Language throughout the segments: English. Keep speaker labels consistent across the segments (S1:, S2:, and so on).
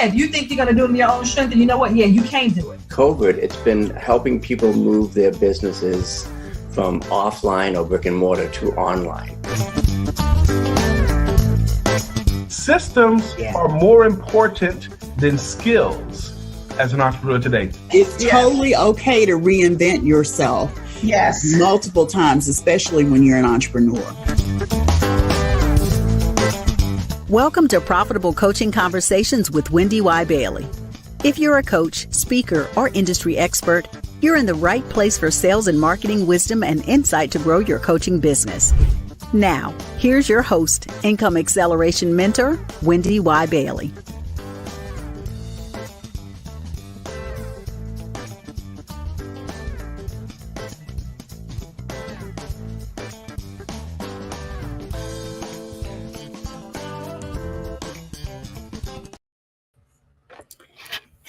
S1: yeah, if you think you're going to do it in your own strength, then you know what? Yeah, you can do it.
S2: COVID, it's been helping people move their businesses from offline or brick and mortar to online.
S3: Systems are more important than skills as an entrepreneur today.
S4: It's totally okay to reinvent yourself multiple times, especially when you're an entrepreneur.
S5: Welcome to Profitable Coaching Conversations with Wendy Y. Bailey. If you're a coach, speaker, or industry expert, you're in the right place for sales and marketing wisdom and insight to grow your coaching business. Now, here's your host, Income Acceleration Mentor, Wendy Y. Bailey.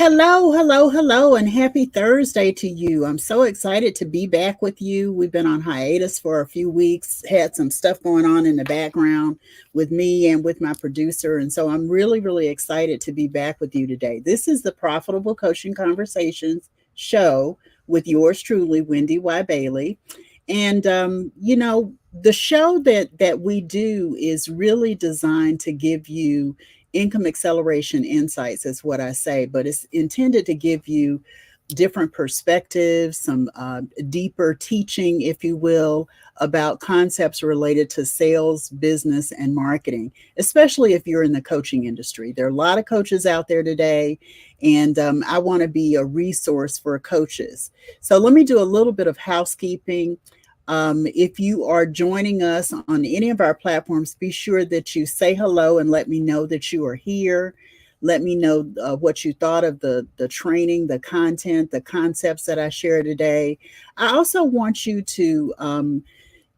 S4: Hello, and happy Thursday to you. I'm so excited to be back with you. We've been on hiatus for a few weeks, had some stuff going on in the background with me and with my producer. And so I'm really excited to be back with you today. This is the Profitable Coaching Conversations show with yours truly, Wendy Y. Bailey. And, the show that we do is really designed to give you income acceleration insights, is what I say, but it's intended to give you different perspectives, some deeper teaching, if you will, about concepts related to sales, business, and marketing, especially if you're in the coaching industry. There are a lot of coaches out there today, and I want to be a resource for coaches. So let me do a little bit of housekeeping. If you are joining us on any of our platforms, be sure that you say hello and let me know that you are here. Let me know what you thought of the training, the content, the concepts that I share today. I also want you to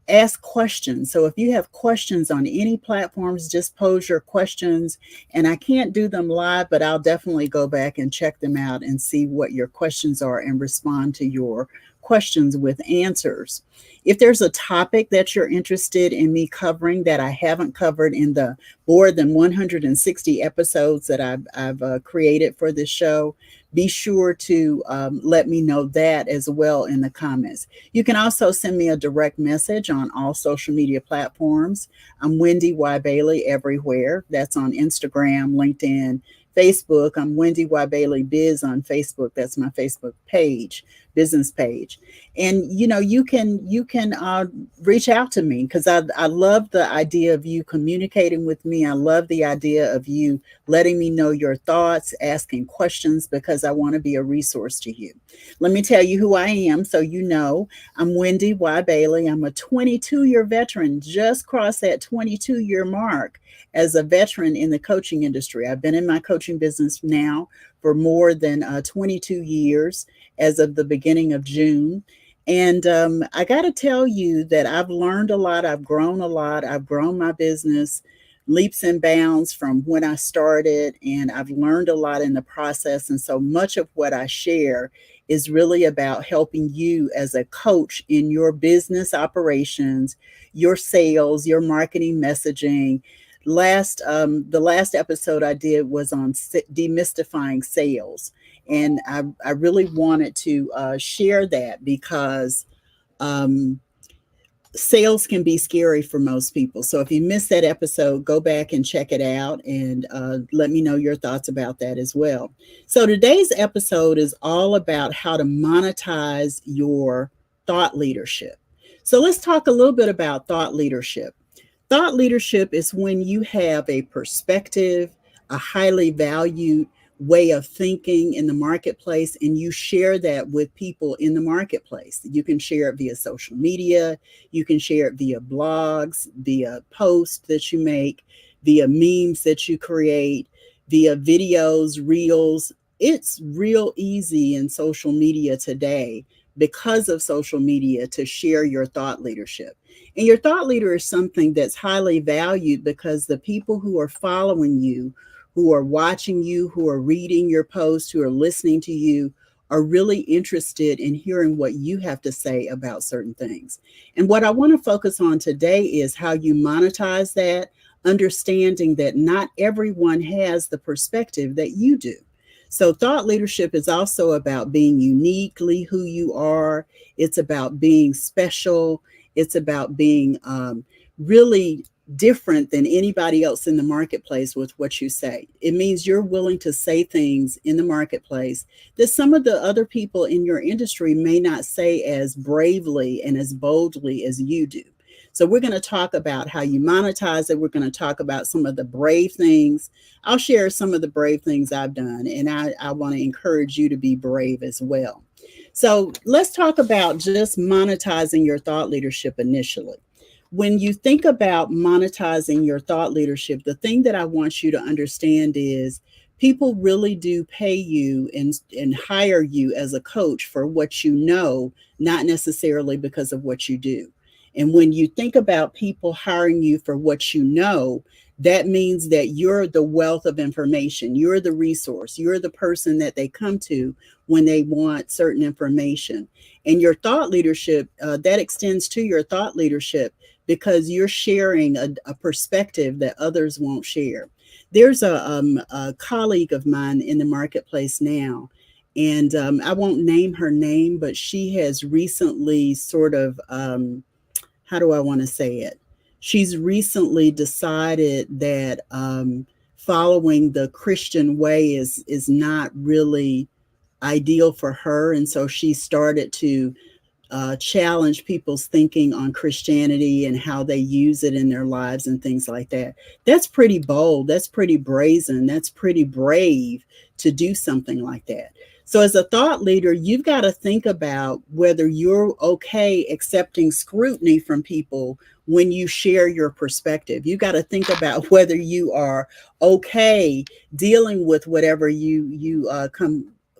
S4: ask questions. So if you have questions on any platforms, just pose your questions. And I can't do them live, but I'll definitely go back and check them out and see what your questions are and respond to your questions with answers. If there's a topic that you're interested in me covering that I haven't covered in the more than 160 episodes that I've created for this show, be sure to let me know that as well in the comments. You can also send me a direct message on all social media platforms. I'm Wendy Y. Bailey everywhere. That's on Instagram, LinkedIn, Facebook. I'm Wendy Y. Bailey Biz on Facebook. That's my Facebook page, business page. And you can reach out to me, because I love the idea of you communicating with me. I love the idea of you letting me know your thoughts, asking questions, because I want to be a resource to you. Let me tell you who I am, so you know. I'm Wendy Y. Bailey. I'm a 22-year veteran, just crossed that 22-year mark as a veteran in the coaching industry. I've been in my coaching business now for more than 22 years as of the beginning of June. And I got to tell you that I've learned a lot. I've grown a lot. I've grown my business leaps and bounds from when I started, and I've learned a lot in the process. And so much of what I share is really about helping you as a coach in your business operations, your sales, your marketing messaging. The last episode I did was on demystifying sales. And I really wanted to share that because sales can be scary for most people. So if you missed that episode, go back and check it out, and let me know your thoughts about that as well. So today's episode is all about how to monetize your thought leadership. So let's talk a little bit about thought leadership. Thought leadership is when you have a perspective, a highly valued way of thinking in the marketplace, and you share that with people in the marketplace. You can share it via social media. You can share it via blogs, via posts that you make, via memes that you create, via videos, reels. It's real easy in social media today, because of social media, to share your thought leadership. And your thought leader is something that's highly valued, because the people who are following you, who are watching you, who are reading your posts, who are listening to you, are really interested in hearing what you have to say about certain things. And what I want to focus on today is how you monetize that, understanding that not everyone has the perspective that you do. So thought leadership is also about being uniquely who you are. It's about being special. It's about being really different than anybody else in the marketplace with what you say. It means you're willing to say things in the marketplace that some of the other people in your industry may not say as bravely and as boldly as you do. So we're going to talk about how you monetize it. We're going to talk about some of the brave things. I'll share some of the brave things I've done, and I want to encourage you to be brave as well. So let's talk about just monetizing your thought leadership initially. When you think about monetizing your thought leadership, the thing that I want you to understand is people really do pay you and hire you as a coach for what you know, not necessarily because of what you do. And when you think about people hiring you for what you know, that means that you're the wealth of information. You're the resource. You're the person that they come to when they want certain information. And your thought leadership, that extends to your thought leadership because you're sharing a perspective that others won't share. There's a colleague of mine in the marketplace now, and I won't name her name, but she has recently sort of, how do I want to say it? She's recently decided that following the Christian way is not really ideal for her. And so she started to challenge people's thinking on Christianity and how they use it in their lives and things like that. That's pretty bold. That's pretty brazen. That's pretty brave to do something like that. So as a thought leader, you've got to think about whether you're okay accepting scrutiny from people when you share your perspective. You got to think about whether you are okay dealing with whatever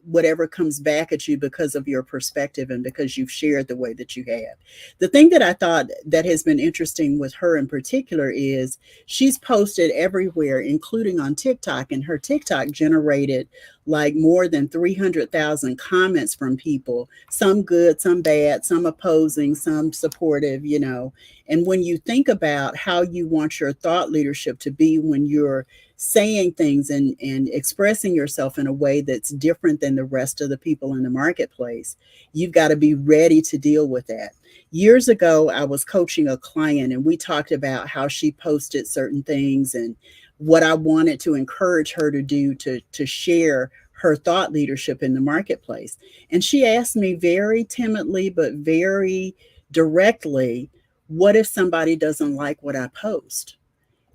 S4: whatever comes back at you because of your perspective and because you've shared the way that you have. The thing that I thought that has been interesting with her in particular is she's posted everywhere, including on TikTok, and her TikTok generated like more than 300,000 comments from people, some good, some bad, some opposing, some supportive, you know. And when you think about how you want your thought leadership to be when you're saying things and expressing yourself in a way that's different than the rest of the people in the marketplace, you've got to be ready to deal with that. Years ago, I was coaching a client and we talked about how she posted certain things and what I wanted to encourage her to do to share her thought leadership in the marketplace. And she asked me very timidly, but very directly, what if somebody doesn't like what I post?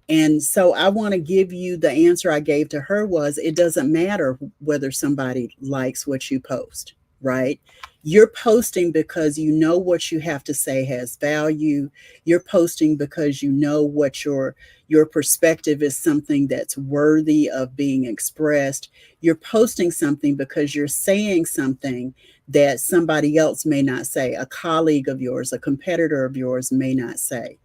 S4: And so I want to give you the answer I gave to her was, it doesn't matter whether somebody likes what you post, right? You're posting because you know what you have to say has value. You're posting because you know what your perspective is something that's worthy of being expressed. You're posting something because you're saying something that somebody else may not say, a colleague of yours, a competitor of yours may not say.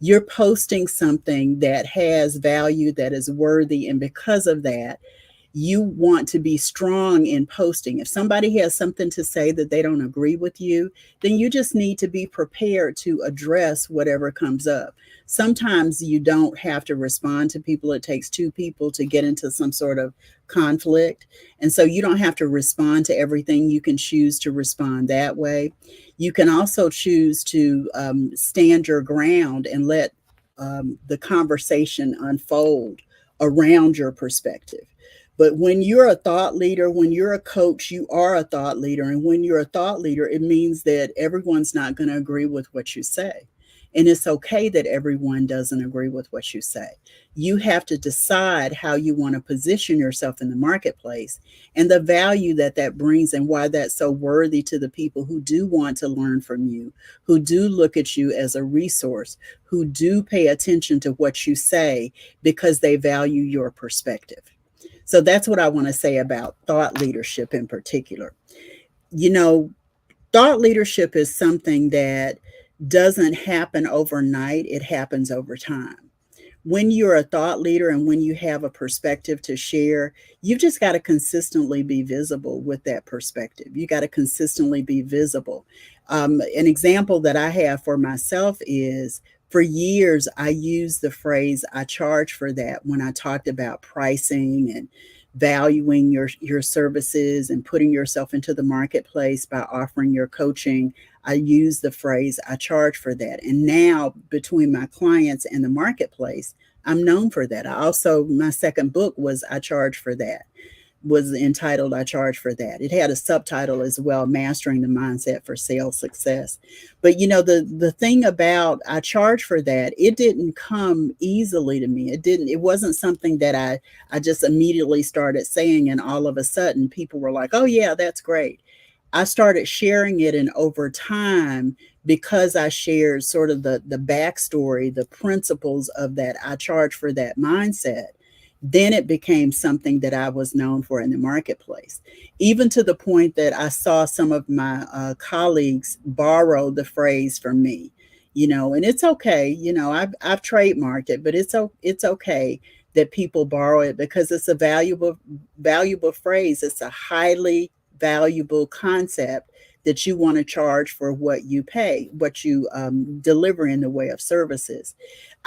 S4: You're posting something that has value, that is worthy. And because of that, you want to be strong in posting. If somebody has something to say that they don't agree with you, then you just need to be prepared to address whatever comes up. Sometimes you don't have to respond to people. It takes two people to get into some sort of conflict. And so you don't have to respond to everything. You can choose to respond that way. You can also choose to stand your ground and let the conversation unfold around your perspective. But when you're a thought leader, when you're a coach, you are a thought leader. And when you're a thought leader, it means that everyone's not going to agree with what you say. And it's okay that everyone doesn't agree with what you say. You have to decide how you want to position yourself in the marketplace and the value that that brings and why that's so worthy to the people who do want to learn from you, who do look at you as a resource, who do pay attention to what you say because they value your perspective. So that's what I want to say about thought leadership in particular. You know, thought leadership is something that doesn't happen overnight. It happens over time. When you're a thought leader and when you have a perspective to share, you've just got to consistently be visible with that perspective. You got to consistently be visible. An example that I have for myself is For years, I used the phrase, I charge for that, when I talked about pricing and valuing your services and putting yourself into the marketplace by offering your coaching. I use the phrase, I charge for that. And now between my clients and the marketplace, I'm known for that. My second book was I charge for that, was entitled I Charge for That. It had a subtitle as well, Mastering the Mindset for Sales Success. But the thing about I Charge for That, it didn't come easily to me. It wasn't something that I just immediately started saying, and all of a sudden people were like, oh yeah, that's great. I started sharing it, and over time, because I shared sort of the backstory, the principles of that I Charge for That mindset, then it became something that I was known for in the marketplace, even to the point that I saw some of my colleagues borrow the phrase from me, and it's okay. I've trademarked it, but it's okay that people borrow it, because it's a valuable phrase. It's a highly valuable concept that you want to charge for what you pay, what you deliver in the way of services.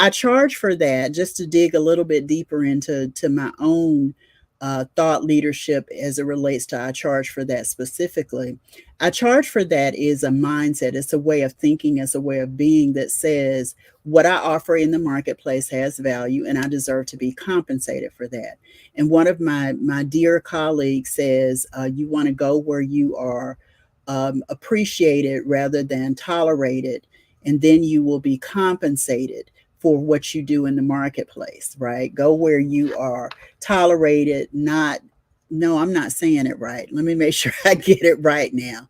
S4: I charge for that, just to dig a little bit deeper into my own thought leadership as it relates to I charge for that specifically. I charge for that is a mindset. It's a way of thinking, it's a way of being that says what I offer in the marketplace has value, and I deserve to be compensated for that. And one of my dear colleagues says, you want to go where you are appreciated rather than tolerated, and then you will be compensated for what you do in the marketplace, right? Go where you are tolerated, no, I'm not saying it right. Let me make sure I get it right now.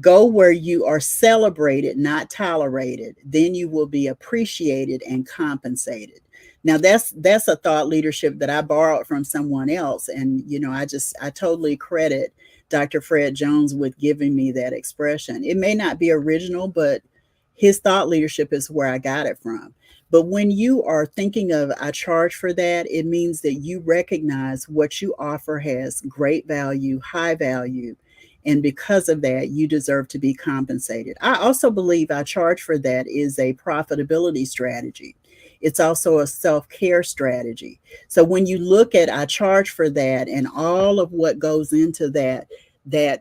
S4: Go where you are celebrated, not tolerated. Then you will be appreciated and compensated. Now that's a thought leadership that I borrowed from someone else. And, I totally credit Dr. Fred Jones with giving me that expression. It may not be original, but his thought leadership is where I got it from. But when you are thinking of I charge for that, it means that you recognize what you offer has great value, high value. And because of that, you deserve to be compensated. I also believe I charge for that is a profitability strategy. It's also a self-care strategy. So when you look at I charge for that and all of what goes into that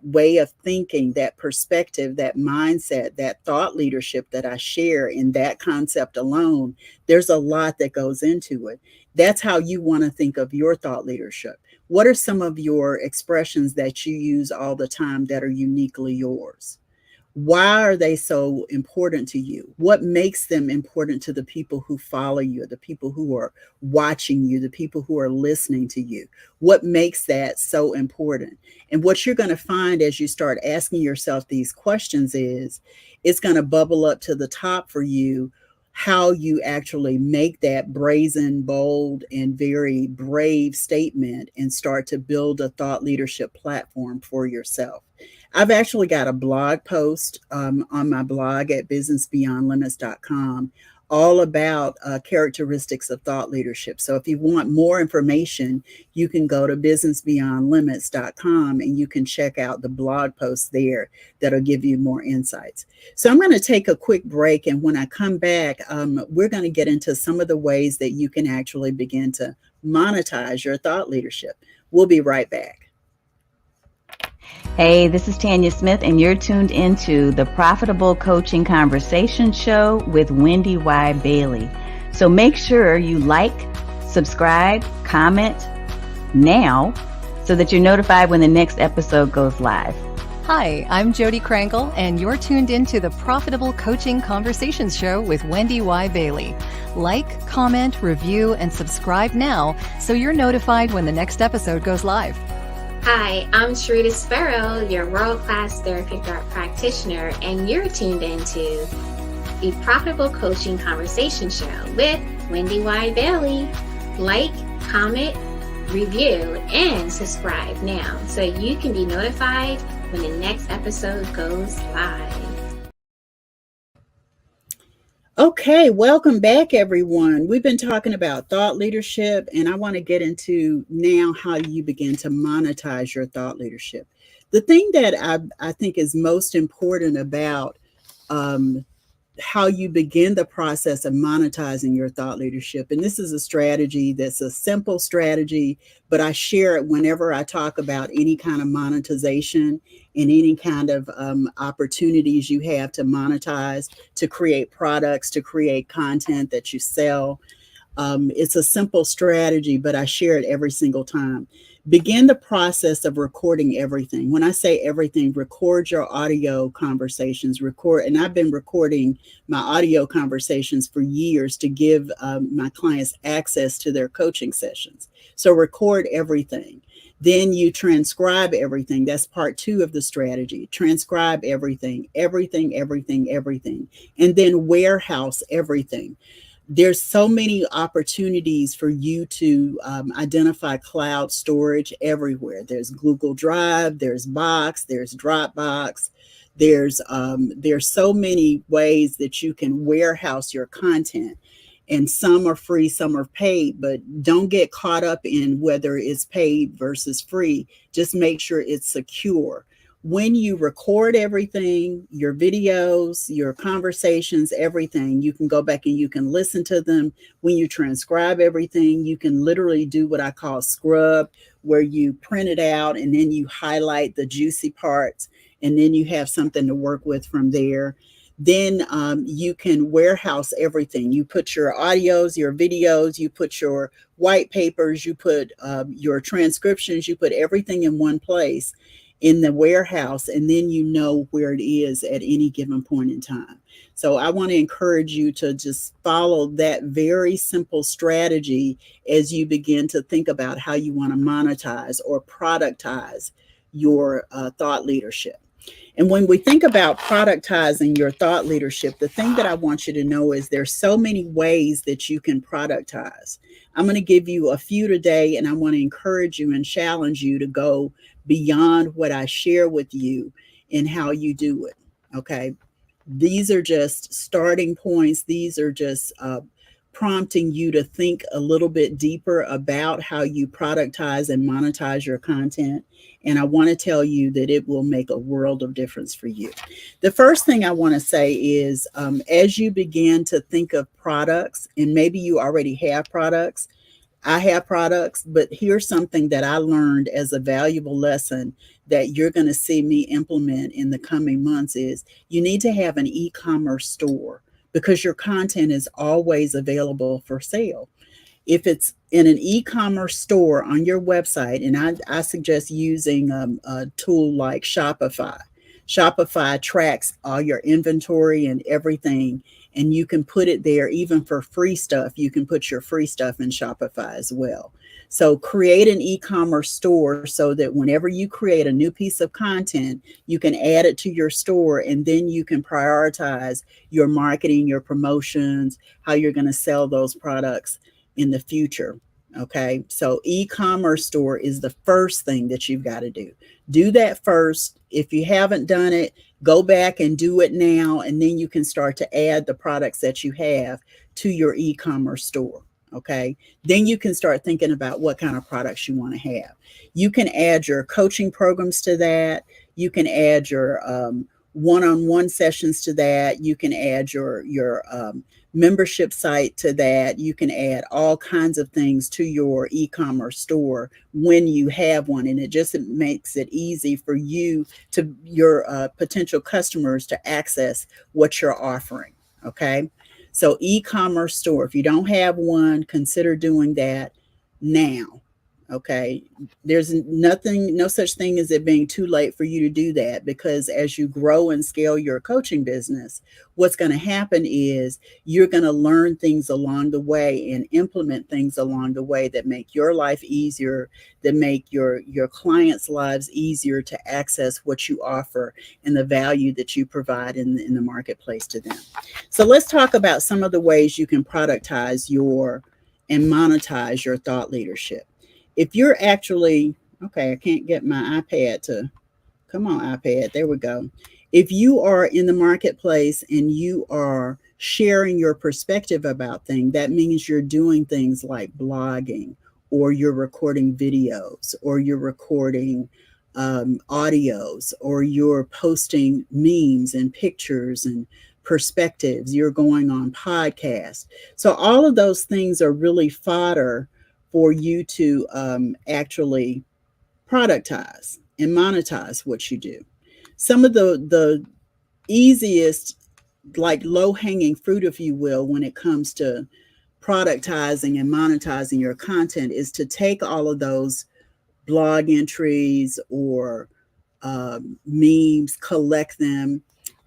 S4: way of thinking, that perspective, that mindset, that thought leadership that I share in that concept alone, there's a lot that goes into it. That's how you want to think of your thought leadership. What are some of your expressions that you use all the time that are uniquely yours? Why are they so important to you? What makes them important to the people who follow you, the people who are watching you, the people who are listening to you? What makes that so important? And what you're going to find as you start asking yourself these questions is it's going to bubble up to the top for you how you actually make that brazen, bold, and very brave statement and start to build a thought leadership platform for yourself. I've actually got a blog post on my blog at businessbeyondlimits.com all about characteristics of thought leadership. So if you want more information, you can go to businessbeyondlimits.com and you can check out the blog post there that'll give you more insights. So I'm going to take a quick break. And when I come back, we're going to get into some of the ways that you can actually begin to monetize your thought leadership. We'll be right back.
S6: Hey, this is Tanya Smith, and you're tuned into the Profitable Coaching Conversation Show with Wendy Y. Bailey. So make sure you like, subscribe, comment now so that you're notified when the next episode goes live.
S7: Hi, I'm Jody Krangle, and you're tuned into the Profitable Coaching Conversations Show with Wendy Y. Bailey. Like, comment, review, and subscribe now so you're notified when the next episode goes live.
S8: Hi, I'm Sharita Sparrow, your world-class therapy practitioner, and you're tuned into the Profitable Coaching Conversation Show with Wendy Y. Bailey. Like, comment, review, and subscribe now so you can be notified when the next episode goes live.
S4: Okay, welcome back, everyone. We've been talking about thought leadership, and I want to get into now how you begin to monetize your thought leadership. The thing that I think is most important about how you begin the process of monetizing your thought leadership. And this is a strategy that's a simple strategy, but I share it whenever I talk about any kind of monetization and any kind of opportunities you have to monetize, to create products, to create content that you sell. It's a simple strategy, but I share it every single time. Begin the process of recording everything. When I say everything, record your audio conversations, and I've been recording my audio conversations for years to give my clients access to their coaching sessions. So record everything. Then you transcribe everything. That's part 2 of the strategy. Transcribe everything, everything, everything, everything, and then warehouse everything. There's so many opportunities for you to identify cloud storage everywhere. There's Google Drive, there's Box, there's Dropbox. There's so many ways that you can warehouse your content. And some are free, some are paid, but don't get caught up in whether it's paid versus free. Just make sure it's secure. When you record everything, your videos, your conversations, everything, you can go back and you can listen to them. When you transcribe everything, you can literally do what I call scrub, where you print it out and then you highlight the juicy parts, and then you have something to work with from there. Then you can warehouse everything. You put your audios, your videos, you put your white papers, you put your transcriptions, you put everything in one place in the warehouse, and then you know where it is at any given point in time. So I want to encourage you to just follow that very simple strategy as you begin to think about how you want to monetize or productize your thought leadership. And when we think about productizing your thought leadership, the thing that I want you to know is there's so many ways that you can productize. I'm going to give you a few today, and I want to encourage you and challenge you to go beyond what I share with you in how you do it. Okay. These are just starting points. These are just prompting you to think a little bit deeper about how you productize and monetize your content. And I want to tell you that it will make a world of difference for you. The first thing I want to say is as you begin to think of products, and maybe you already have products, I have products, but here's something that I learned as a valuable lesson that you're going to see me implement in the coming months is you need to have an e-commerce store, because your content is always available for sale. If it's in an e-commerce store on your website, and I suggest using a tool like Shopify. Shopify tracks all your inventory and everything, and you can put it there even for free stuff. You can put your free stuff in Shopify as well. So create an e-commerce store so that whenever you create a new piece of content, you can add it to your store, and then you can prioritize your marketing, your promotions, how you're going to sell those products in the future. Okay, so e-commerce store is the first thing that you've got to do. Do that first. If you haven't done it, go back and do it now, and then you can start to add the products that you have to your e-commerce store. Okay, then you can start thinking about what kind of products you want to have. You can add your coaching programs to that. You can add your one-on-one sessions to that. You can add your membership site to that. You can add all kinds of things to your e-commerce store when you have one, and it just makes it easy for you to your potential customers to access what you're offering. Okay, so e-commerce store, if you don't have one, consider doing that now. Okay, there's no such thing as it being too late for you to do that, because as you grow and scale your coaching business, what's going to happen is you're going to learn things along the way and implement things along the way that make your life easier, that make your clients' lives easier to access what you offer and the value that you provide in the marketplace to them. So let's talk about some of the ways you can productize and monetize your thought leadership. If you're actually, okay, I can't get my iPad to, come on iPad, there we go. If you are in the marketplace and you are sharing your perspective about things, that means you're doing things like blogging, or you're recording videos, or you're recording audios, or you're posting memes and pictures and perspectives, you're going on podcasts. So all of those things are really fodder for you to actually productize and monetize what you do. Some of the easiest, like low hanging fruit, if you will, when it comes to productizing and monetizing your content is to take all of those blog entries or memes, collect them,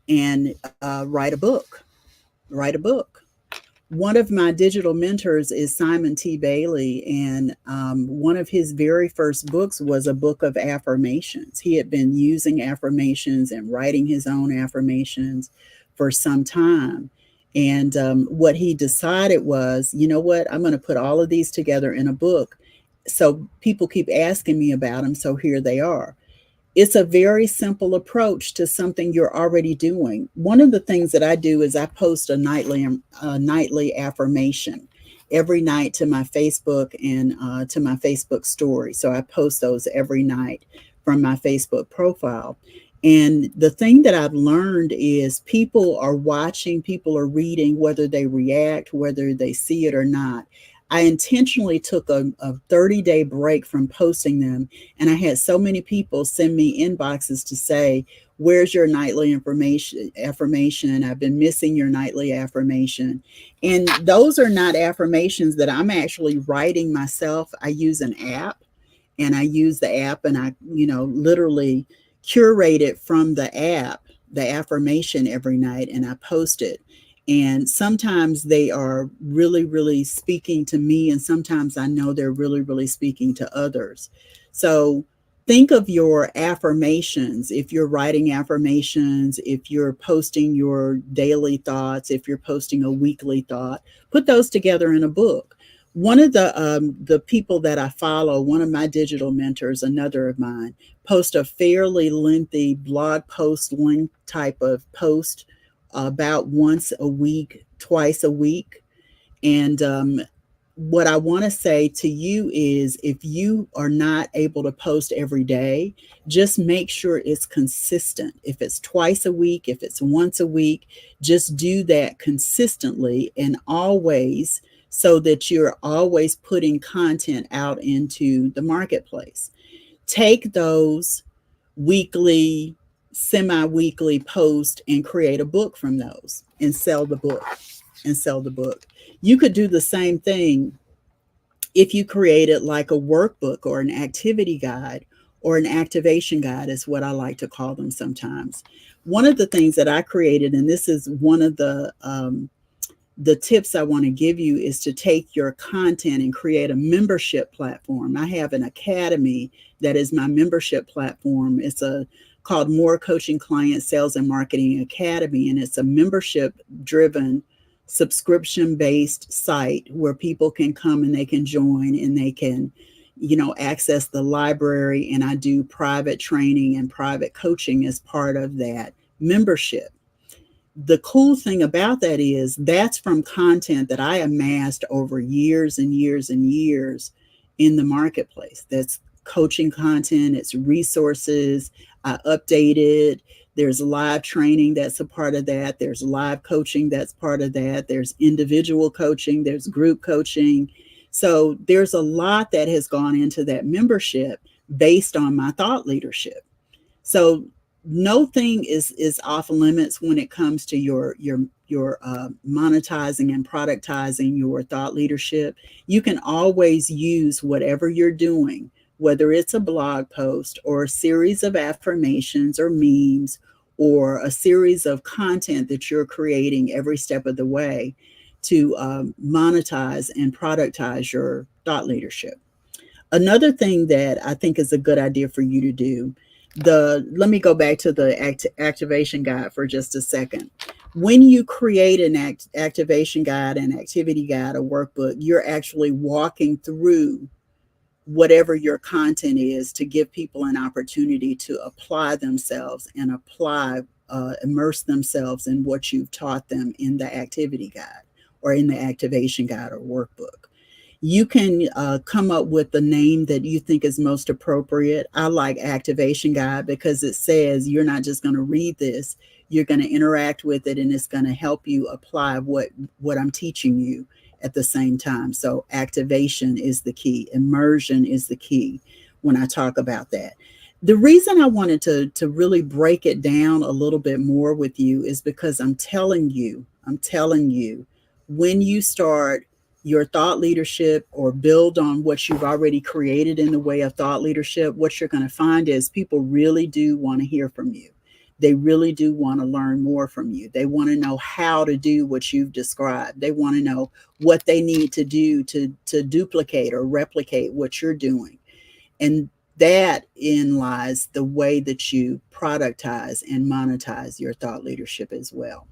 S4: and write a book. Write a book. One of my digital mentors is Simon T. Bailey, and one of his very first books was a book of affirmations. He had been using affirmations and writing his own affirmations for some time. And what he decided was, you know what, I'm going to put all of these together in a book. So people keep asking me about them, so here they are. It's a very simple approach to something you're already doing. One of the things that I do is I post a nightly affirmation every night to my Facebook and to my Facebook story. So I post those every night from my Facebook profile. And the thing that I've learned is people are watching, people are reading, whether they react, whether they see it or not. I intentionally took a 30-day break from posting them. And I had so many people send me inboxes to say, where's your nightly affirmation? I've been missing your nightly affirmation. And those are not affirmations that I'm actually writing myself. I use an app, and I use the app, and I, literally curate it from the app, the affirmation every night, and I post it. And sometimes they are really, really speaking to me. And sometimes I know they're really, really speaking to others. So think of your affirmations. If you're writing affirmations, if you're posting your daily thoughts, if you're posting a weekly thought, put those together in a book. One of the people that I follow, one of my digital mentors, another of mine, post a fairly lengthy blog post length type of post about once a week, twice a week. And what I want to say to you is, if you are not able to post every day, just make sure it's consistent. If it's twice a week, if it's once a week, just do that consistently and always, so that you're always putting content out into the marketplace. Take those weekly, semi-weekly posts and create a book from those and sell the book. You could do the same thing if you created like a workbook or an activity guide or an activation guide, is what I like to call them sometimes. One of the things that I created, and this is one of the tips I want to give you, is to take your content and create a membership platform. I have an academy that is my membership platform. It's called More Coaching Client Sales and Marketing Academy, and it's a membership-driven, subscription-based site where people can come and they can join and they can, access the library. And I do private training and private coaching as part of that membership. The cool thing about that is that's from content that I amassed over years and years and years in the marketplace. That's coaching content, it's resources. I update it. There's live training that's a part of that. There's live coaching that's part of that. There's individual coaching. There's group coaching. So there's a lot that has gone into that membership based on my thought leadership. So no thing is off limits when it comes to your monetizing and productizing your thought leadership. You can always use whatever you're doing, whether it's a blog post or a series of affirmations or memes or a series of content that you're creating every step of the way, to monetize and productize your thought leadership. Another thing that I think is a good idea for you to do, let me go back to the activation guide for just a second. When you create an activation guide, an activity guide, a workbook, you're actually walking through whatever your content is to give people an opportunity to apply themselves and immerse themselves in what you've taught them in the activity guide or in the activation guide or workbook. You can come up with the name that you think is most appropriate. I like Activation Guide because it says you're not just going to read this, you're going to interact with it, and it's going to help you apply what I'm teaching you at the same time. So activation is the key. Immersion is the key when I talk about that. The reason I wanted to really break it down a little bit more with you is because I'm telling you, when you start your thought leadership or build on what you've already created in the way of thought leadership, what you're going to find is people really do want to hear from you. They really do want to learn more from you. They want to know how to do what you've described. They want to know what they need to do to duplicate or replicate what you're doing. And that in lies the way that you productize and monetize your thought leadership as well.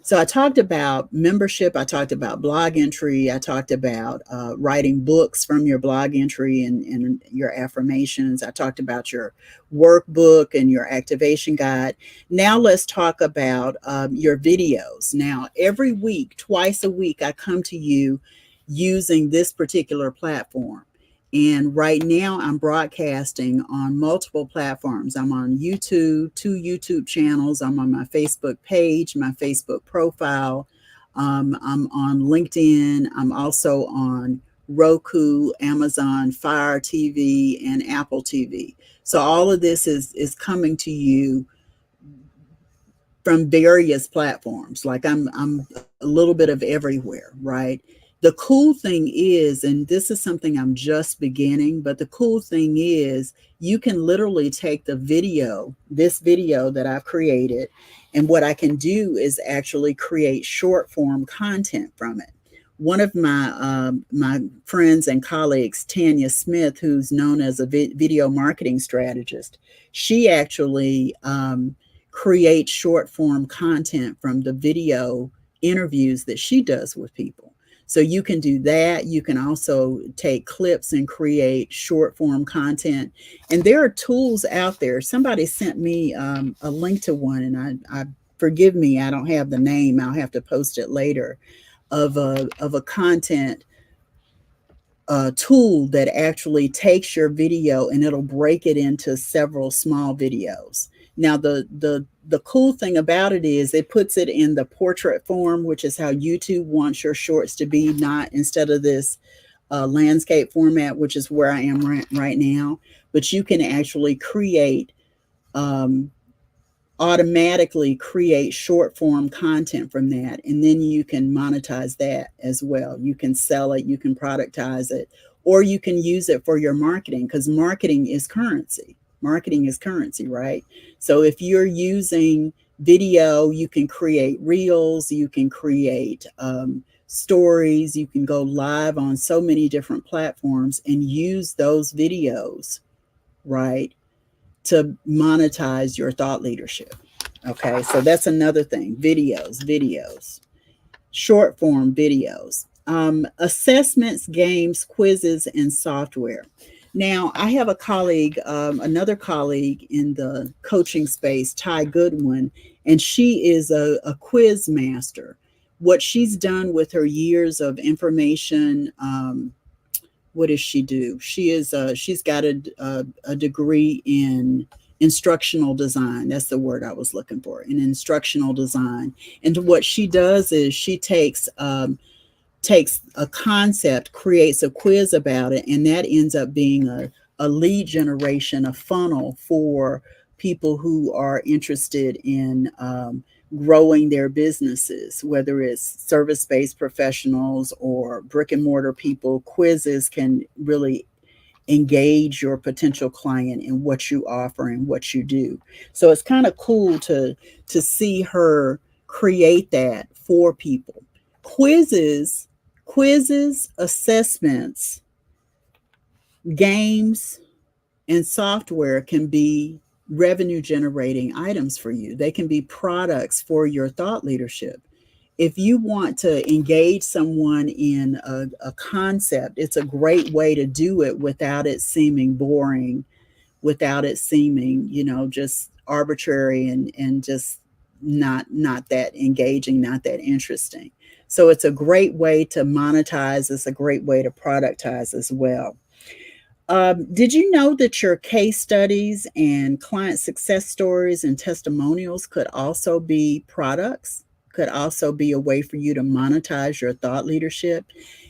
S4: So I talked about membership. I talked about blog entry. I talked about writing books from your blog entry and your affirmations. I talked about your workbook and your activation guide. Now let's talk about your videos. Now, every week, twice a week, I come to you using this particular platform. And right now I'm broadcasting on multiple platforms. I'm on YouTube, 2 YouTube channels. I'm on my Facebook page, my Facebook profile. I'm on LinkedIn. I'm also on Roku, Amazon, Fire TV, and Apple TV. So all of this is coming to you from various platforms. Like I'm a little bit of everywhere, right? The cool thing is, and this is something I'm just beginning, but the cool thing is you can literally take the video, this video that I've created, and what I can do is actually create short form content from it. One of my friends and colleagues, Tanya Smith, who's known as a video marketing strategist, she actually create short form content from the video interviews that she does with people. So you can do that. You can also take clips and create short form content. And there are tools out there. Somebody sent me a link to one, and I forgive me, I don't have the name. I'll have to post it later, of a content tool that actually takes your video and it'll break it into several small videos. Now, the cool thing about it is it puts it in the portrait form, which is how YouTube wants your shorts to be, not instead of this landscape format, which is where I am right now. But you can actually create automatically create short form content from that. And then you can monetize that as well. You can sell it, you can productize it, or you can use it for your marketing, because marketing is currency. Marketing is currency, right? So if you're using video, you can create reels, you can create stories, you can go live on so many different platforms and use those videos, right, to monetize your thought leadership. Okay, so that's another thing. Videos, short form videos, assessments, games, quizzes, and software. Now, I have a colleague, another colleague in the coaching space, Ty Goodwin, and she is a quiz master. What she's done with her years of information, what does she do? She's got a degree in instructional design. That's the word I was looking for, in instructional design. And what she does is she takes a concept, creates a quiz about it, and that ends up being a lead generation, a funnel for people who are interested in growing their businesses, whether it's service-based professionals or brick and mortar people. Quizzes can really engage your potential client in what you offer and what you do. So it's kind of cool to see her create that for people. Quizzes, assessments, games, and software can be revenue generating items for you. They can be products for your thought leadership. If you want to engage someone in a concept, it's a great way to do it without it seeming boring, without it seeming, just arbitrary and just not that engaging, not that interesting. So it's a great way to monetize. It's a great way to productize as well. Did you know that your case studies and client success stories and testimonials could also be products? Could also be a way for you to monetize your thought leadership?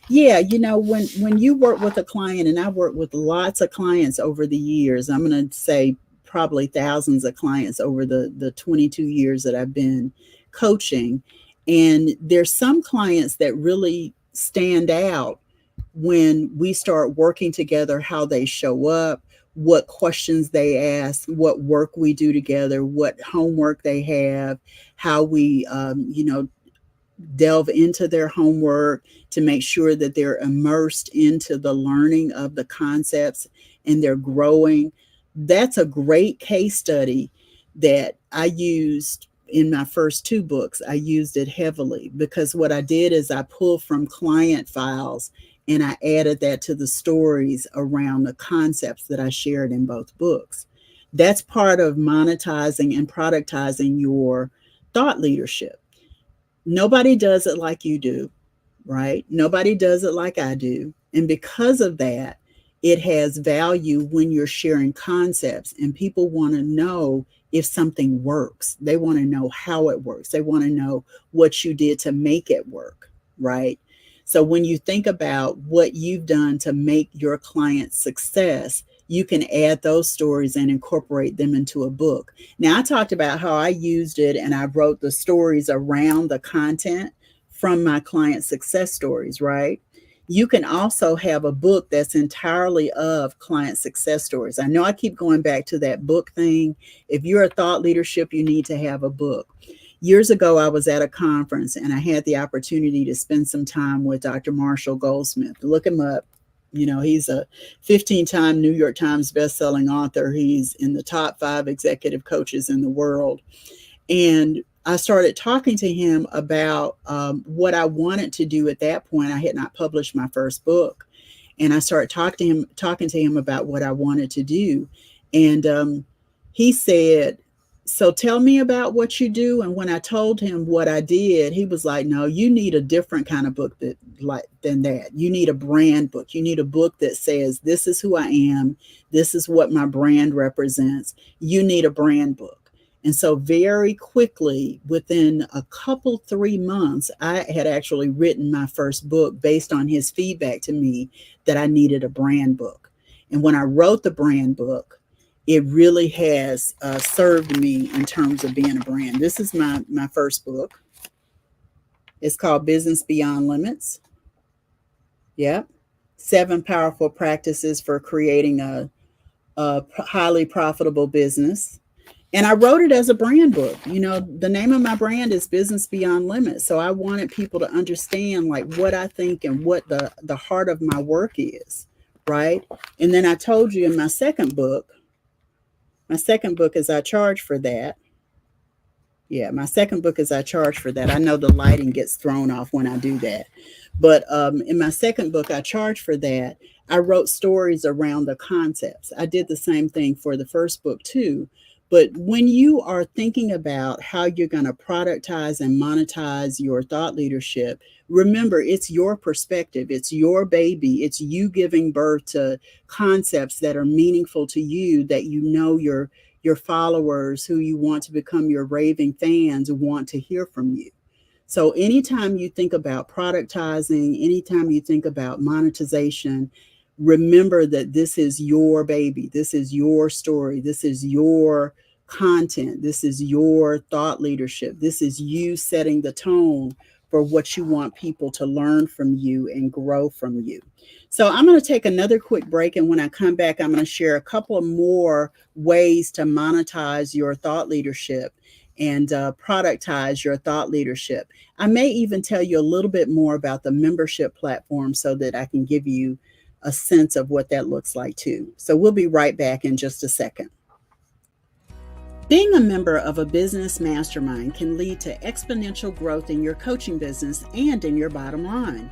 S4: Yeah, when you work with a client, and I work with lots of clients over the years, I'm going to say probably thousands of clients over the 22 years that I've been coaching. And there's some clients that really stand out when we start working together, how they show up, what questions they ask, what work we do together, what homework they have, how we, delve into their homework to make sure that they're immersed into the learning of the concepts and they're growing. That's a great case study that I used in my first two books. I used it heavily because what I did is I pulled from client files and I added that to the stories around the concepts that I shared in both books. That's part of monetizing and productizing your thought leadership. Nobody does it like you do, right? Nobody does it like I do. And because of that, it has value when you're sharing concepts and people want to know if something works. They want to know how it works. They want to know what you did to make it work, right? So when you think about what you've done to make your client's success, you can add those stories and incorporate them into a book. Now, I talked about how I used it and I wrote the stories around the content from my client success stories, right? You can also have a book that's entirely of client success stories. I know I keep going back to that book thing. If you're a thought leadership, you need to have a book. Years ago, I was at a conference and I had the opportunity to spend some time with Dr. Marshall Goldsmith. Look him up. He's a 15-time New York Times bestselling author. He's in the top 5 executive coaches in the world. And I started talking to him about what I wanted to do at that point. I had not published my first book. And I started talking to him about what I wanted to do. And he said, so tell me about what you do. And when I told him what I did, he was like, no, you need a different kind of book than that. You need a brand book. You need a book that says, this is who I am. This is what my brand represents. You need a brand book. And so very quickly, within a couple, 3 months, I had actually written my first book based on his feedback to me that I needed a brand book. And when I wrote the brand book, it really has served me in terms of being a brand. This is my first book. It's called Business Beyond Limits. Yep. 7 powerful practices for creating a highly profitable business. And I wrote it as a brand book. The name of my brand is Business Beyond Limits. So I wanted people to understand like what I think and what the heart of my work is, right? And then I told you in my second book is I charge for that. Yeah, my second book is I charge for that. I know the lighting gets thrown off when I do that. But in my second book, I charge for that. I wrote stories around the concepts. I did the same thing for the first book too. But when you are thinking about how you're going to productize and monetize your thought leadership, remember, it's your perspective. It's your baby. It's you giving birth to concepts that are meaningful to you, that your followers who you want to become your raving fans want to hear from you. So anytime you think about productizing, anytime you think about monetization, remember that this is your baby. This is your story. This is your content. This is your thought leadership. This is you setting the tone for what you want people to learn from you and grow from you. So I'm going to take another quick break. And when I come back, I'm going to share a couple of more ways to monetize your thought leadership and productize your thought leadership. I may even tell you a little bit more about the membership platform so that I can give you a sense of what that looks like too. So we'll be right back in just a second. Being a member of a business mastermind can lead to exponential growth in your coaching business and in your bottom line.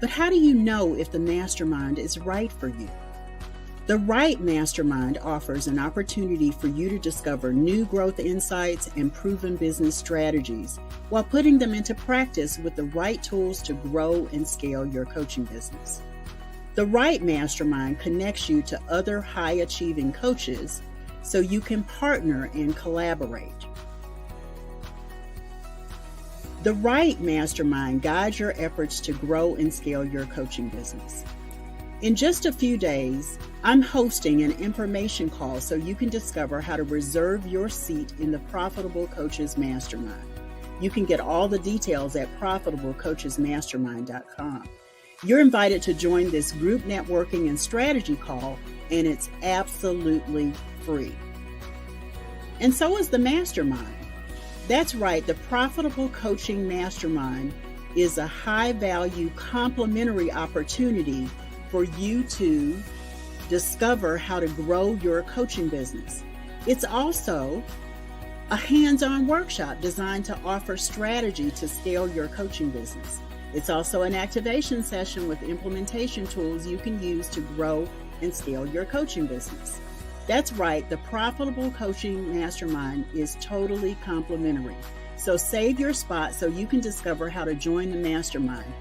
S4: But how do you know if the mastermind is right for you? The right mastermind offers an opportunity for you to discover new growth insights and proven business strategies while putting them into practice with the right tools to grow and scale your coaching business. The right mastermind connects you to other high-achieving coaches so you can partner and collaborate. The right mastermind guides your efforts to grow and scale your coaching business. In just a few days, I'm hosting an information call so you can discover how to reserve your seat in the Profitable Coaches Mastermind. You can get all the details at profitablecoachesmastermind.com. You're invited to join this group networking and strategy call, and it's absolutely free. And so is the mastermind. That's right, the Profitable Coaching Mastermind is a high-value complementary opportunity for you to discover how to grow your coaching business. It's also a hands-on workshop designed to offer strategy to scale your coaching business. It's also an activation session with implementation tools you can use to grow and scale your coaching business. That's right, the Profitable Coaching Mastermind is totally complimentary. So save your spot so you can discover how to join the mastermind.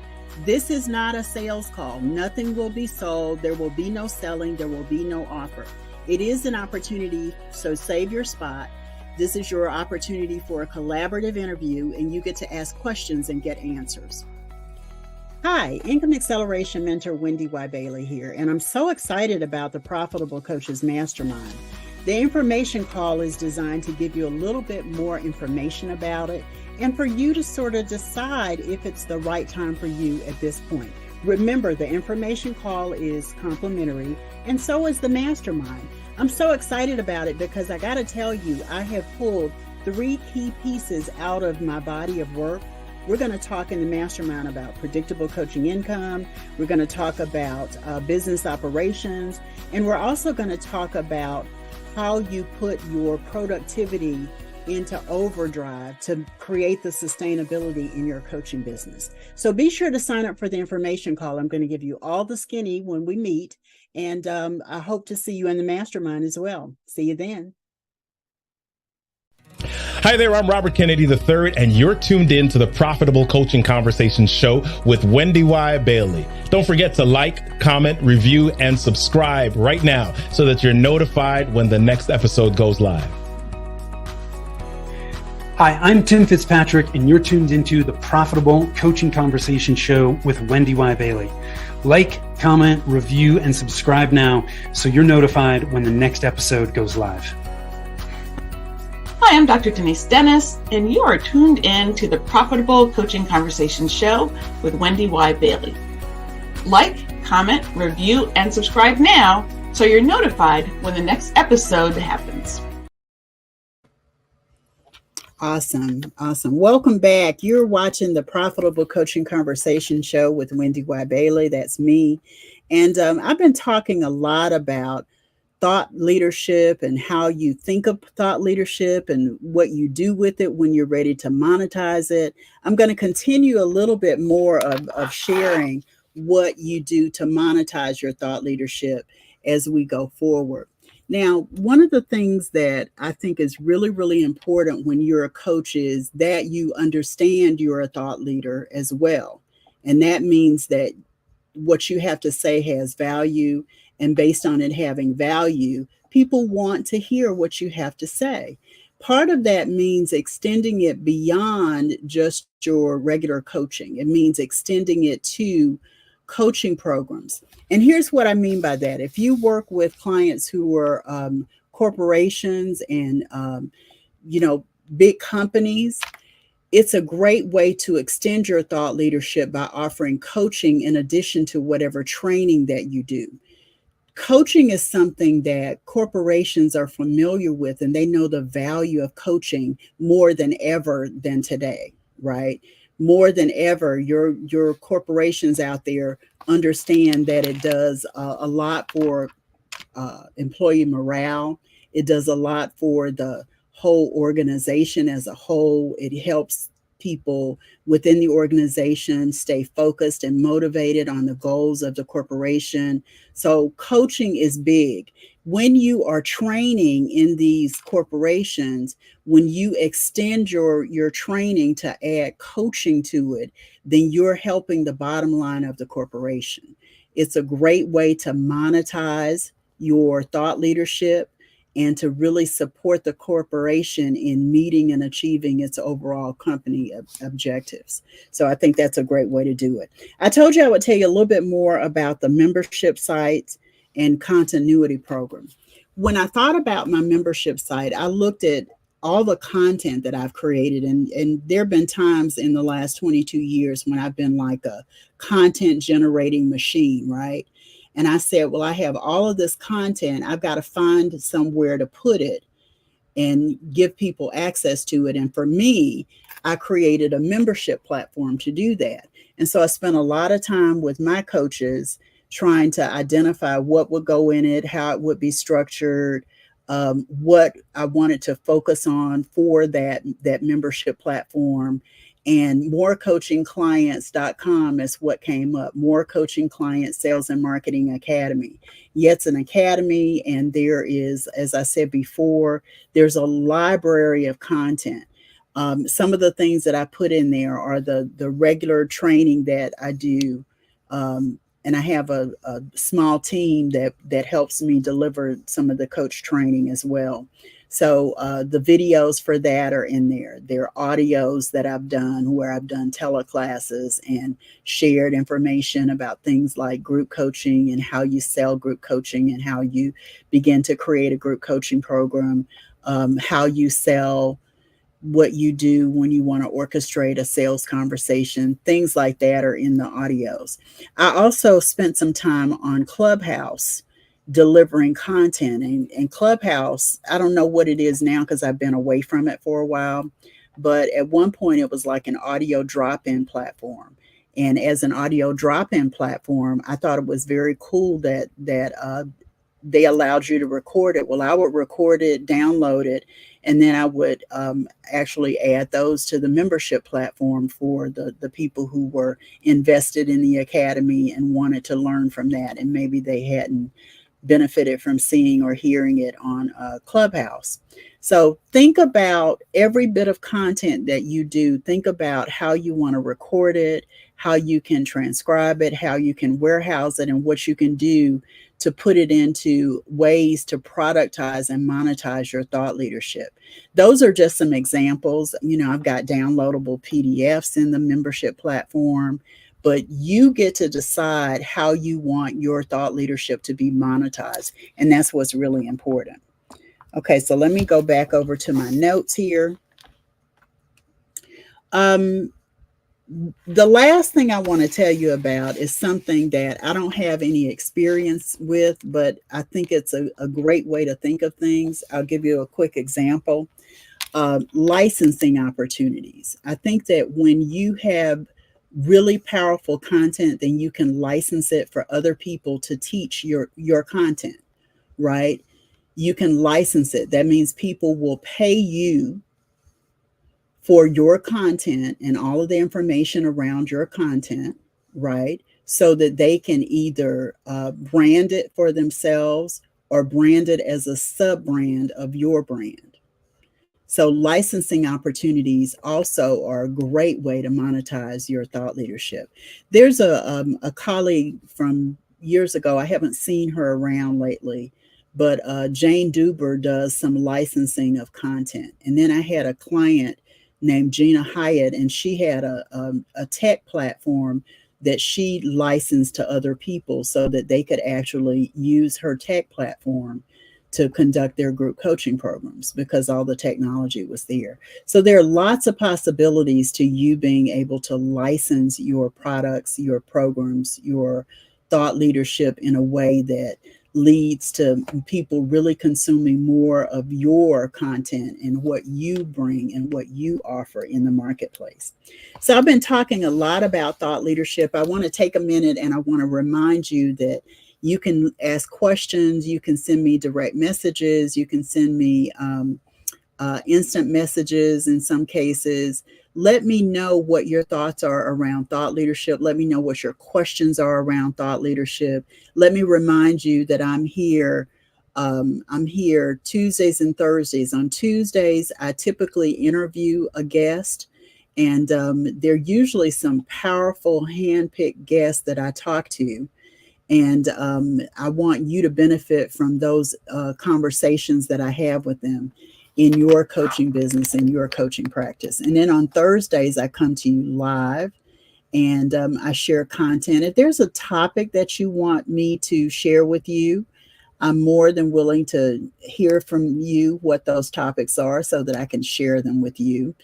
S4: This is not a sales call. Nothing will be sold. There will be no selling. There will be no offer. It is an opportunity, so save your spot. This is your opportunity for a collaborative interview, and you get to ask questions and get answers. Hi, Income Acceleration Mentor Wendy Y. Bailey here, and I'm so excited about the Profitable Coaches Mastermind. The information call is designed to give you a little bit more information about it and for you to sort of decide if it's the right time for you at this point. Remember, the information call is complimentary, and so is the mastermind. I'm so excited about it because I got to tell you, I have pulled 3 key pieces out of my body of work. We're going to talk in the mastermind about predictable coaching income. We're going to talk about business operations. And we're also going to talk about how you put your productivity into overdrive to create the sustainability in your coaching business. So be sure to sign up for the information call. I'm going to give you all the skinny when we meet. And I hope to see you in the mastermind as well. See you then.
S9: Hi there, I'm Robert Kennedy III, and you're tuned in to the Profitable Coaching Conversations show with Wendy Y. Bailey. Don't forget to like, comment, review, and subscribe right now so that you're notified when the next episode goes live.
S10: Hi, I'm Tim Fitzpatrick, and you're tuned into the Profitable Coaching Conversation show with Wendy Y. Bailey. Like, comment, review, and subscribe now so you're notified when the next episode goes live.
S11: Hi, I'm Dr. Denise Dennis, and you are tuned in to the Profitable Coaching Conversation show with Wendy Y. Bailey. Like, comment, review, and subscribe now so you're notified when the next episode happens.
S4: Awesome. Welcome back. You're watching the Profitable Coaching Conversation show with Wendy Y. Bailey. That's me. And I've been talking a lot about thought leadership and how you think of thought leadership and what you do with it when you're ready to monetize it. I'm going to continue a little bit more of sharing what you do to monetize your thought leadership as we go forward. Now, one of the things that I think is really, really important when you're a coach is that you understand you're a thought leader as well. And that means that what you have to say has value. And based on it having value, people want to hear what you have to say. Part of that means extending it beyond just your regular coaching. It means extending it to coaching programs. And here's what I mean by that. If you work with clients who are corporations and, big companies, it's a great way to extend your thought leadership by offering coaching in addition to whatever training that you do. Coaching is something that corporations are familiar with, and they know the value of coaching more than ever than today, right? More than ever, your corporations out there understand that it does a lot for employee morale. It does a lot for the whole organization as a whole. It helps people within the organization stay focused and motivated on the goals of the corporation. So coaching is big. When you are training in these corporations, when you extend your training to add coaching to it, then you're helping the bottom line of the corporation. It's a great way to monetize your thought leadership and to really support the corporation in meeting and achieving its overall company objectives. So I think that's a great way to do it. I told you I would tell you a little bit more about the membership sites and continuity program. When I thought about my membership site, I looked at all the content that I've created, and there have been times in the last 22 years when I've been like a content generating machine, right? And I said, well, I have all of this content. I've got to find somewhere to put it and give people access to it. And for me, I created a membership platform to do that. And so I spent a lot of time with my coaches trying to identify what would go in it, how it would be structured, what I wanted to focus on for that membership platform. And morecoachingclients.com is what came up. More Coaching Clients Sales and Marketing Academy. Yeah, it's an academy, and there is, as I said before, there's a library of content. Some of the things that I put in there are the regular training that I do. And I have a small team that helps me deliver some of the coach training as well. So the videos for that are in there. There are audios that I've done where I've done teleclasses and shared information about things like group coaching and how you sell group coaching and how you begin to create a group coaching program, how you sell, what you do when you want to orchestrate a sales conversation. Things like that are in the audios. I also spent some time on Clubhouse delivering content, and Clubhouse, I don't know what it is now because I've been away from it for a while, but at one point it was like an audio drop-in platform. And as an audio drop-in platform, I thought it was very cool that they allowed you to record it. Well, I would record it, download it, and then I would actually add those to the membership platform for the people who were invested in the academy and wanted to learn from that, and maybe they hadn't benefited from seeing or hearing it on Clubhouse. So think about every bit of content that you do. Think about how you want to record it, how you can transcribe it, how you can warehouse it, and what you can do to put it into ways to productize and monetize your thought leadership. Those are just some examples. You know, I've got downloadable PDFs in the membership platform, but you get to decide how you want your thought leadership to be monetized. And that's what's really important. Okay, so let me go back over to my notes here. The last thing I want to tell you about is something that I don't have any experience with, but I think it's a great way to think of things. I'll give you a quick example. Licensing opportunities. I think that when you have really powerful content, then you can license it for other people to teach your content, right? You can license it. That means people will pay you for your content and all of the information around your content, right? So that they can either brand it for themselves or brand it as a sub-brand of your brand. So licensing opportunities also are a great way to monetize your thought leadership. There's a colleague from years ago, I haven't seen her around lately, but Jane Duber does some licensing of content. And then I had a client named Gina Hyatt, and she had a tech platform that she licensed to other people so that they could actually use her tech platform to conduct their group coaching programs because all the technology was there. So there are lots of possibilities to you being able to license your products, your programs, your thought leadership in a way that leads to people really consuming more of your content and what you bring and what you offer in the marketplace. So I've been talking a lot about thought leadership. I want to take a minute and I want to remind you that you can ask questions, you can send me direct messages, you can send me instant messages in some cases. Let me know what your thoughts are around thought leadership. Let me know what your questions are around thought leadership. Let me remind you that I'm here. I'm here Tuesdays and Thursdays. On Tuesdays, I typically interview a guest, and they're usually some powerful handpicked guests that I talk to. And I want you to benefit from those conversations that I have with them in your coaching business, in your coaching practice. And then on Thursdays, I come to you live and I share content. If there's a topic that you want me to share with you, I'm more than willing to hear from you what those topics are so that I can share them with you.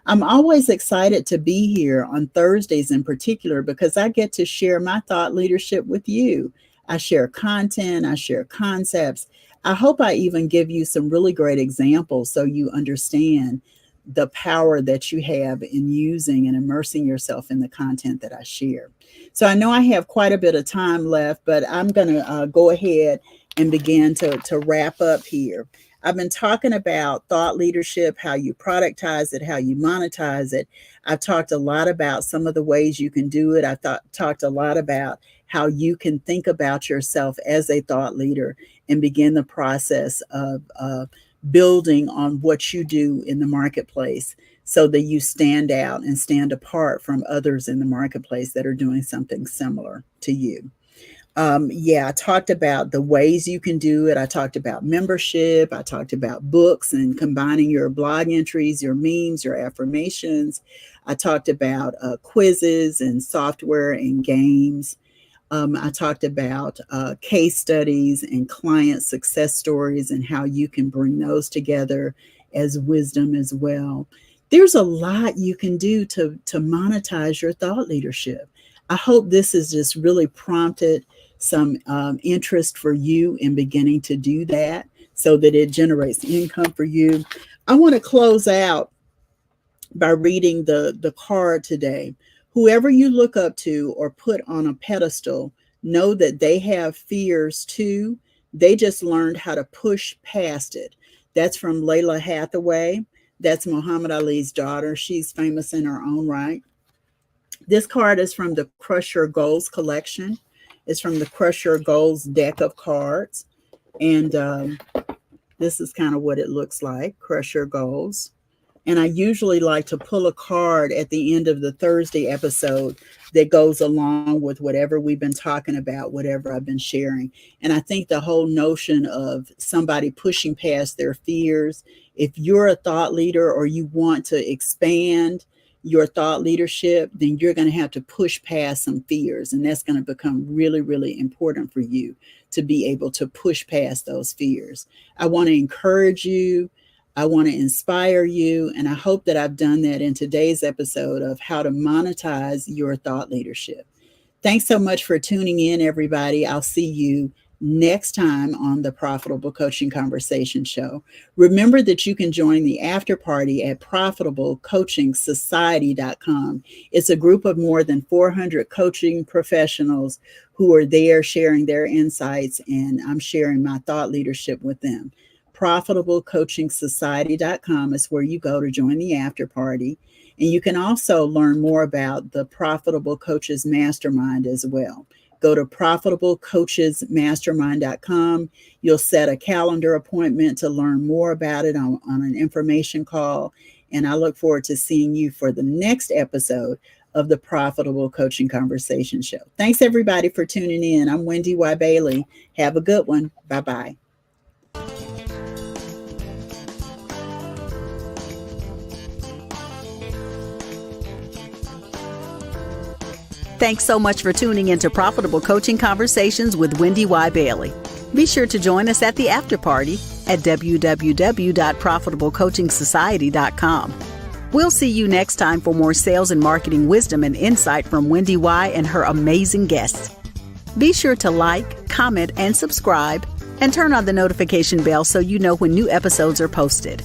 S4: I'm always excited to be here on Thursdays in particular because I get to share my thought leadership with you. I share content, I share concepts. I hope I even give you some really great examples so you understand the power that you have in using and immersing yourself in the content that I share. So I know I have quite a bit of time left, but I'm going to go ahead and begin to wrap up here. I've been talking about thought leadership, how you productize it, how you monetize it. I've talked a lot about some of the ways you can do it. I've talked a lot about how you can think about yourself as a thought leader and begin the process of building on what you do in the marketplace so that you stand out and stand apart from others in the marketplace that are doing something similar to you. I talked about the ways you can do it. I talked about membership. I talked about books and combining your blog entries, your memes, your affirmations. I talked about quizzes and software and games. I talked about case studies and client success stories and how you can bring those together as wisdom as well. There's a lot you can do to monetize your thought leadership. I hope this has just really prompted some interest for you in beginning to do that so that it generates income for you. I want to close out by reading the card today. Whoever you look up to or put on a pedestal, know that they have fears too. They just learned how to push past it. That's from Layla Hathaway. That's Muhammad Ali's daughter. She's famous in her own right. This card is from the Crush Your Goals collection. It's from the Crush Your Goals deck of cards. And this is kind of what it looks like, Crush Your Goals. And I usually like to pull a card at the end of the Thursday episode that goes along with whatever we've been talking about, whatever I've been sharing. And I think the whole notion of somebody pushing past their fears, if you're a thought leader or you want to expand your thought leadership, then you're going to have to push past some fears. And that's going to become really, really important for you to be able to push past those fears. I want to encourage you. I want to inspire you. And I hope that I've done that in today's episode of how to monetize your thought leadership. Thanks so much for tuning in, everybody. I'll see you next time on the Profitable Coaching Conversation Show. Remember that you can join the after party at profitablecoachingsociety.com. It's a group of more than 400 coaching professionals who are there sharing their insights, and I'm sharing my thought leadership with them. profitablecoachingsociety.com is where you go to join the after party. And you can also learn more about the Profitable Coaches Mastermind as well. Go to profitablecoachesmastermind.com. You'll set a calendar appointment to learn more about it on an information call. And I look forward to seeing you for the next episode of the Profitable Coaching Conversation Show. Thanks, everybody, for tuning in. I'm Wendy Y. Bailey. Have a good one. Bye-bye.
S5: Thanks so much for tuning into Profitable Coaching Conversations with Wendy Y. Bailey. Be sure to join us at the after party at www.profitablecoachingsociety.com. We'll see you next time for more sales and marketing wisdom and insight from Wendy Y. and her amazing guests. Be sure to like, comment, and subscribe, and turn on the notification bell so you know when new episodes are posted.